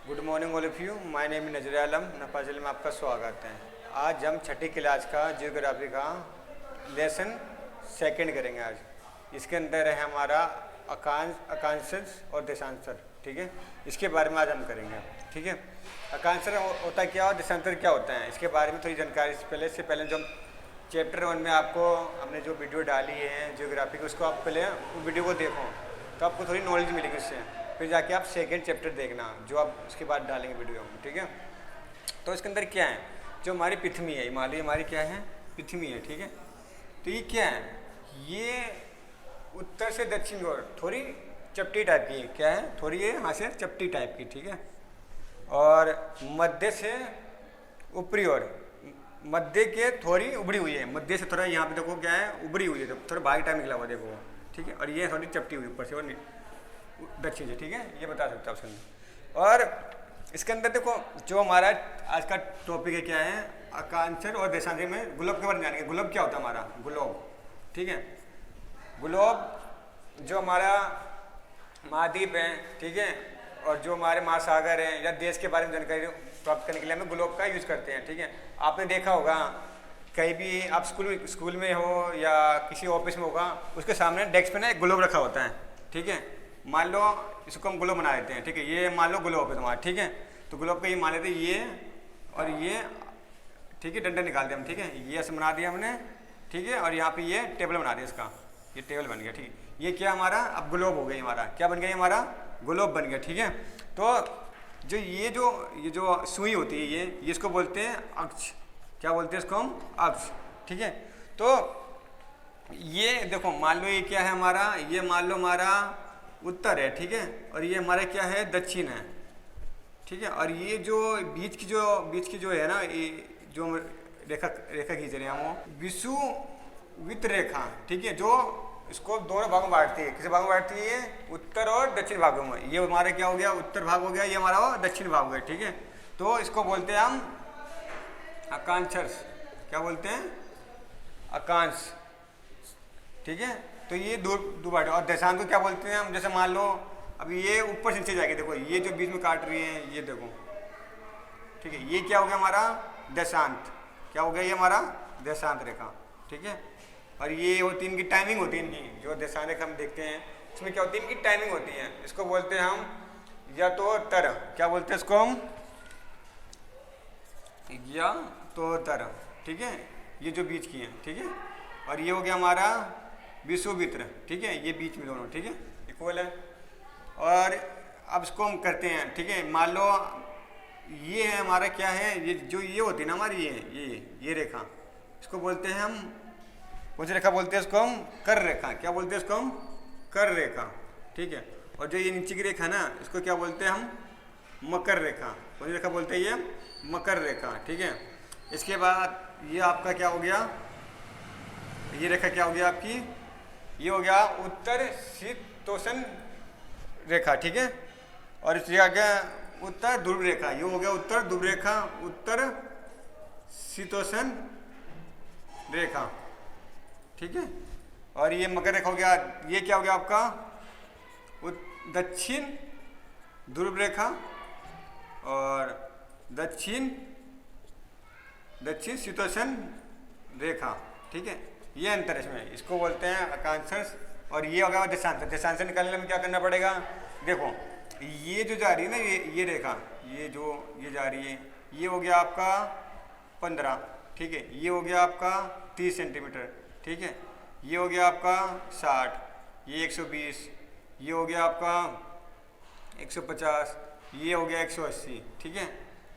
Good morning all of you. My name is नजर आलम। नेपाल में आपका स्वागत है। आज हम छठी क्लास का जियोग्राफी का लेसन सेकंड करेंगे। आज इसके अंदर है हमारा अकांशस और देशांतर। ठीक है, इसके बारे में आज हम करेंगे। ठीक है, अकांशर होता क्या और देशांतर क्या होता है, इसके बारे में थोड़ी जानकारी से पहले जो हम चैप्टर 1 में आपको हमने जो वीडियो डाली है जियोग्राफी की, उसको आप पहले वीडियो को देखो तो आपको थोड़ी नॉलेज मिलेगी उससे। फिर जाके आप सेकंड चैप्टर देखना जो आप उसके बाद डालेंगे वीडियो में। ठीक है, तो इसके अंदर क्या है, जो हमारी पृथ्वी है, हिमालय हमारी क्या है, पृथ्वी है। ठीक है, तो ये क्या है, ये उत्तर से दक्षिण की ओर थोड़ी चपटी टाइप की क्या है, थोड़ी ये यहाँ से चपटी टाइप की। ठीक है, और मध्य से ऊपरी ओर, मध्य के थोड़ी उबड़ी हुई है, मध्य से थोड़ा यहाँ पे देखो क्या है, उबड़ी हुई है, थोड़ा भाग टाइम निकला हुआ देखो। ठीक है, और ये थोड़ी चपटी हुई ऊपर से और दक्षिण से। ठीक है, ये बता सकते हो ऑप्शन। और इसके अंदर देखो जो हमारा आज का टॉपिक है क्या है, अकांशर और देशांतर में ग्लोब के बारे में जानेंगे। ग्लोब क्या होता है हमारा, ग्लोब। ठीक है, ग्लोब जो हमारा महाद्वीप है, ठीक है, और जो हमारे महासागर हैं या देश के बारे में जानकारी प्राप्त करने के लिए हमें ग्लोब का यूज़ करते हैं। ठीक है, आपने देखा होगा कहीं भी आप स्कूल में हो या किसी ऑफिस में होगा, उसके सामने डेस्क पे ना एक ग्लोब रखा होता है। ठीक है, मान लो इसको हम ग्लोब बना देते हैं। ठीक है, ये मान लो ग्लोब है तुम्हारा। ठीक है, तो ग्लोब का ये मान लेते हैं ये और ये। ठीक है, डंडा निकाल दिया हम। ठीक है, ये ऐसे बना दिया हमने। ठीक है, और यहाँ पे ये टेबल बना दिया इसका, ये टेबल बन गया। ठीक है, ये क्या हमारा अब ग्लोब हो गई, हमारा क्या बन गया, हमारा ग्लोब बन गया। ठीक है, तो जो ये जो सुई होती है ये इसको बोलते हैं अक्ष। क्या बोलते हैं इसको हम, अक्ष। ठीक है, तो ये देखो मान लो ये क्या है हमारा, ये मान लो हमारा उत्तर है। ठीक है, और ये हमारा क्या है, दक्षिण है। ठीक है, और ये जो बीच की जो है ना, ये जो रेखा खींच रहे हैं हम, वो विषुवृत्त रेखा। ठीक है, जो इसको दोनों भागों में बांटती है। किस भागों में बांटती है, ये उत्तर और दक्षिण भागों में। ये हमारा क्या हो गया, उत्तर भाग हो गया, ये हमारा दक्षिण भाग हो गया। ठीक है, तो इसको बोलते हैं हम अकांशर्स। क्या बोलते हैं, अकांश। ठीक है, तो ये दो बाटे। और देशांत को क्या बोलते हैं हम, जैसे मान लो अब ये ऊपर से नीचे जाएगी, देखो ये जो बीच में काट रही है ये देखो। ठीक है, ये क्या हो गया हमारा देशांत। क्या हो गया, ये हमारा देशांत रेखा। ठीक है, और ये होती है इनकी टाइमिंग होती है, इनकी जो देशांत रेखा हम देखते हैं इसमें क्या होती है, इनकी टाइमिंग होती है। इसको बोलते हैं हम या तो तर। क्या बोलते हैं इसको हम, या तो तर। ठीक है, ये जो बीच की है। ठीक है, और ये हो गया हमारा विषुवृत्त। ठीक है, ये बीच में दोनों। ठीक है, इक्वल है। और अब इसको हम करते हैं। ठीक है, मान लो ये है हमारा क्या है, ये जो ये होती है ना हमारी ये रेखा, इसको बोलते हैं हम, कौन सी रेखा बोलते हैं इसको हम, कर रेखा। क्या बोलते हैं इसको हम, कर रेखा। ठीक है, और जो ये नीचे की रेखा ना, इसको क्या बोलते हैं हम, मकर रेखा। कौन सी रेखा बोलते हैं, ये मकर रेखा। ठीक है, इसके बाद ये आपका क्या हो गया, ये रेखा क्या हो गया आपकी, ये हो गया उत्तर शीतोष्ण रेखा। ठीक है, और इसके आगे उत्तर ध्रुव रेखा, ये हो गया उत्तर ध्रुव रेखा, उत्तर शीतोष्ण रेखा। ठीक है, और ये मकर रेखा हो गया, ये क्या हो गया आपका दक्षिण ध्रुव रेखा और दक्षिण शीतोष्ण रेखा। ठीक है, ये अंतर है इसमें, इसको बोलते हैं अकांशस। और ये होगा देशांतर। देशांतर निकालने में क्या करना पड़ेगा, देखो ये जो जा रही है ना, ये रेखा, ये जो ये जा रही है, ये हो गया आपका 15। ठीक है, ये हो गया आपका 30 सेंटीमीटर। ठीक है, ये हो गया आपका 60, ये 120, ये हो गया आपका 150, ये हो गया 180। ठीक है,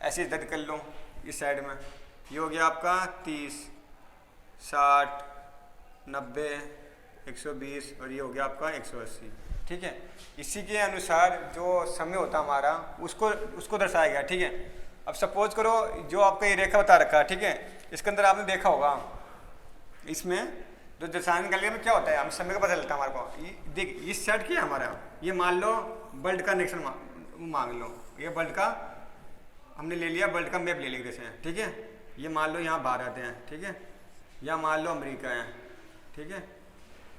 ऐसे दर्ज कर लो इस साइड में। ये हो गया आपका 30, 60, 90, 120 और ये हो गया आपका 180। ठीक है, इसी के अनुसार जो समय होता हमारा उसको दर्शाया गया। ठीक है, अब सपोज करो जो आपका ये रेखा बता रखा है। ठीक है, इसके अंदर आपने देखा होगा, इसमें जो दर्शाने के लिए में क्या होता है, हम समय का पता चलता है हमारे को। देख इस साइड क्या है हमारा, ये मान लो वर्ल्ड का नेक्शन मांग लो, ये वर्ल्ड का हमने ले लिया, वर्ल्ड का मैप ले लिया जैसे। ठीक है, ये मान लो यहाँ भारत है। ठीक है, यहाँ मान लो अमेरिका है। ठीक है,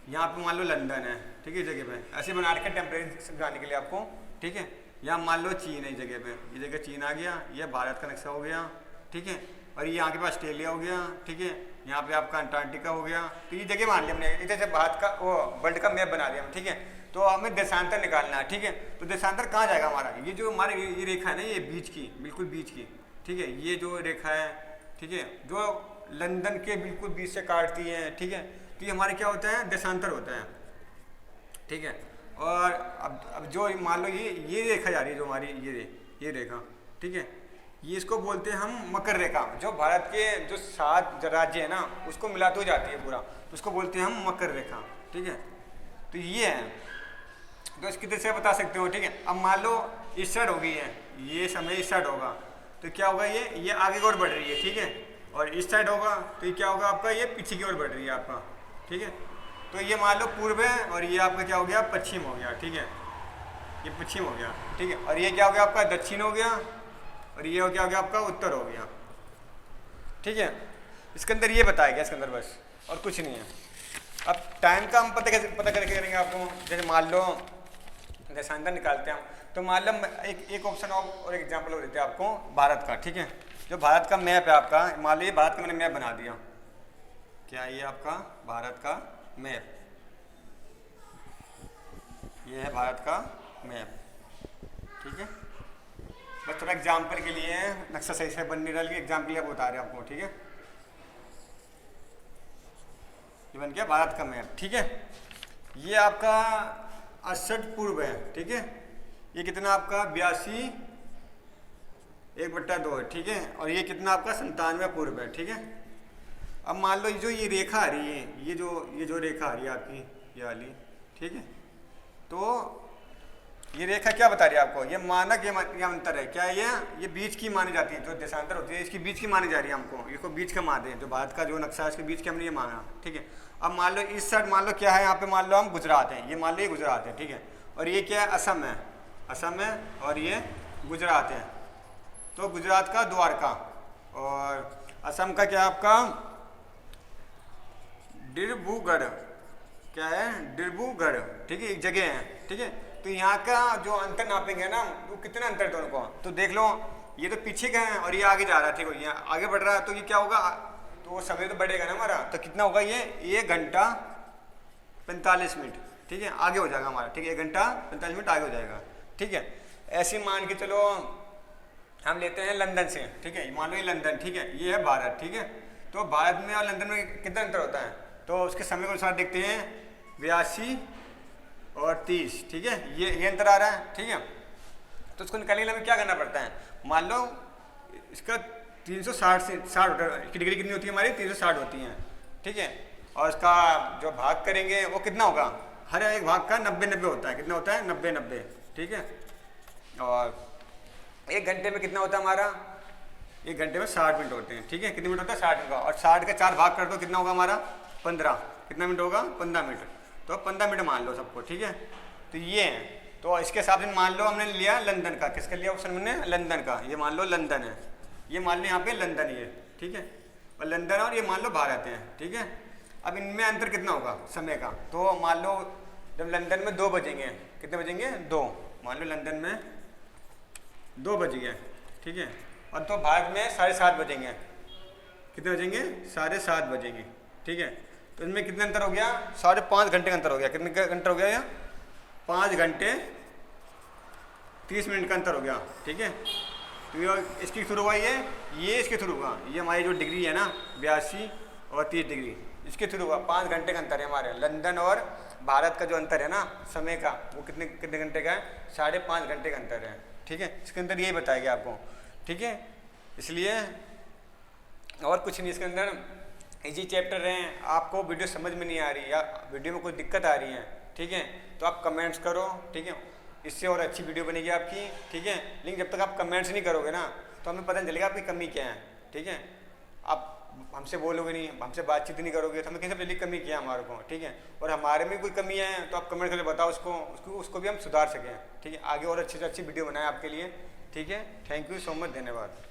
यहाँ पे मान लो लंदन है। ठीक है, इस जगह पे ऐसे बना रखे टेम्परेचर जाने के लिए आपको। ठीक है, यहाँ मान लो चीन है इस जगह पे, ये जगह चीन आ गया, ये भारत का नक्शा हो गया, ठीक है। और ये यहाँ के पास ऑस्ट्रेलिया हो गया, ठीक है। यहाँ पे आपका अंटार्कटिका हो गया। तो ये जगह मान लिया हमने, इधर से भारत का वो वर्ल्ड का मैप बना दिया हम, ठीक है। तो हमें देशांतर निकालना है, ठीक है। तो देशांतर कहाँ जाएगा हमारा, ये जो हमारे ये रेखा है ना, ये बीच की, बिल्कुल बीच की, ठीक है। ये जो रेखा है, ठीक है, जो लंदन के बिल्कुल बीच से काटती है, ठीक है। तो ये हमारे क्या होता है, देशांतर होता है, ठीक है। और अब जो मान लो ये रेखा जा रही है, जो हमारी ये रेखा, ठीक है, ये इसको बोलते हैं हम मकर रेखा। जो भारत के जो 7 राज्य है ना, उसको मिलाते हुए जाती है पूरा, तो उसको बोलते हैं हम मकर रेखा, ठीक है। तो ये है, तो इसकी तरह से बता सकते हो, ठीक है। अब मान लो इस साइड हो गई है, ये समय इस साइड होगा, तो क्या होगा, ये आगे की ओर बढ़ रही है, ठीक है। और इस साइड होगा तो ये क्या होगा आपका, ये पीछे की ओर बढ़ रही है आपका, ठीक है। तो ये मान लो पूर्व है, और ये आपका क्या हो गया, पश्चिम हो गया, ठीक है। ये पश्चिम हो गया, ठीक है। और ये क्या हो गया आपका, दक्षिण हो गया, और ये क्या हो गया आपका, उत्तर हो गया, ठीक है। इसके अंदर ये बताया गया, इसके अंदर बस, और कुछ नहीं है। अब टाइम का हम पता करके करेंगे आपको। जैसे मान लो देशांतर निकालते हैं हम, तो मान लो एक ऑप्शन और एग्जाम्पल हो देते हैं आपको भारत का, ठीक है। जो भारत का मैप है आपका, मान लो ये भारत का मैंने मैप बना दिया, क्या ये आपका भारत का मैप, ये है भारत का मैप, ठीक है। बस थोड़ा एग्जाम्पल के लिए नक्शा सही से बन नहीं रहा, लेकिन एग्जाम्पल के लिए बता रहे हैं आपको, ठीक है। ये बन गया भारत का मैप, ठीक है। ये आपका 68 पूर्व है, ठीक है। ये कितना आपका 82 1/2 है, ठीक है। और ये कितना आपका 97 पूर्व है, ठीक है। अब मान लो जो ये रेखा आ रही है, ये जो रेखा आ रही है आपकी, ये वाली, ठीक है। तो ये रेखा क्या बता रही है आपको, ये मानक, ये अंतर है, क्या ये बीच की मानी जाती है। जो देशांतर होती है इसकी बीच की मानी जा रही है हमको, इसको बीच का मान दें। जो भारत का जो नक्शा है इसके बीच के हमने ये माना, ठीक है। अब मान लो इस साइड मान लो क्या है, यहाँ पे मान लो हम गुजरात हैं, ये मान लो ये गुजरात है, ठीक है। और ये क्या है, असम है, असम है, और ये गुजरात है। तो गुजरात का द्वारका, और असम का क्या आपका डिब्रूगढ़, क्या है, डिब्रूगढ़, ठीक है, एक जगह है, ठीक है। तो यहाँ का जो अंतर नापेंगे ना, वो कितना अंतर दोनों को, तो देख लो, ये तो पीछे का है और ये आगे जा रहा है, ठीक है। यहाँ आगे बढ़ रहा है, तो ये क्या होगा, तो समय तो बढ़ेगा ना हमारा, तो कितना होगा, ये 1 घंटा 45 मिनट, ठीक है, आगे हो जाएगा हमारा, ठीक है। 1 घंटा 45 मिनट आगे हो जाएगा, ठीक है। ऐसे मान के चलो हम लेते हैं लंदन से, ठीक है। मान लो ये लंदन, ठीक है, ये है भारत, ठीक है। तो भारत में और लंदन में कितना अंतर होता है, तो उसके समय के अनुसार देखते हैं 82 और 30, ठीक है। ये अंतर आ रहा है, ठीक है। तो उसको निकालने के लिए हमें क्या करना पड़ता है, मान लो इसका 360 से 60 की डिग्री कितनी होती है हमारी, 360 होती हैं, ठीक है। और इसका जो भाग करेंगे वो कितना होगा, हर एक भाग का 90-90 होता है, कितना होता है, 90-90, ठीक है। और 1 घंटे में कितना होता है हमारा, 1 घंटे में 60 मिनट होते हैं, ठीक है। कितने मिनट होता है, 60 मिनट का। और 60 का 4 भाग कर दो, कितना होगा हमारा, 15, कितना मिनट होगा, 15 मिनट। तो 15 मिनट मान लो सबको, ठीक है। तो ये है, तो इसके हिसाब से मान लो हमने लिया लंदन का, किसका लिया ऑप्शन हमने, लंदन का। ये मान लो लंदन है, ये मान लो यहाँ पे लंदन ये, ठीक है। और लंदन और ये मान लो भारत है, ठीक है। अब इनमें अंतर कितना होगा समय का, तो मान लो जब लंदन में 2 बजेंगे, कितने बजेंगे, 2, मान लो लंदन में 2 बज गए, ठीक है। और तो भारत में 7:30 बजेंगे, कितने बजेंगे, 7:30 बजेंगे, ठीक है। तो इनमें कितने अंतर हो गया, 5.5 घंटे का अंतर हो गया। कितने का अंतर हो गया, यहाँ 5 घंटे 30 मिनट का अंतर हो गया, ठीक है। तो ये इसके थ्रू हुआ, ये इसके थ्रू हुआ, ये हमारी जो डिग्री है ना 82 और 30 डिग्री, इसके थ्रू हुआ। 5 घंटे का अंतर है हमारे लंदन और भारत का जो अंतर है ना समय का, वो कितने घंटे का है, 5.5 घंटे का अंतर है, ठीक है। इसके अंदर यही बताया गया आपको, ठीक है। इसलिए और कुछ नहीं, इसके अंदर इजी चैप्टर हैं। आपको वीडियो समझ में नहीं आ रही या वीडियो में कोई दिक्कत आ रही है, ठीक है, तो आप कमेंट्स करो, ठीक है। इससे और अच्छी वीडियो बनेगी आपकी, ठीक है। लेकिन जब तक आप कमेंट्स नहीं करोगे ना, तो हमें पता नहीं चलेगा आपकी कमी क्या है, ठीक है। आप हमसे बोलोगे नहीं, हमसे बातचीत नहीं करोगे, तो हमें कैसे पता कमी क्या है हमारे को, ठीक है। और हमारे में कोई कमी है तो आप कमेंट करके बताओ उसको भी हम सुधार सकें, ठीक है। आगे और अच्छी से अच्छी वीडियो बनाएं आपके लिए, ठीक है। थैंक यू सो मच, धन्यवाद।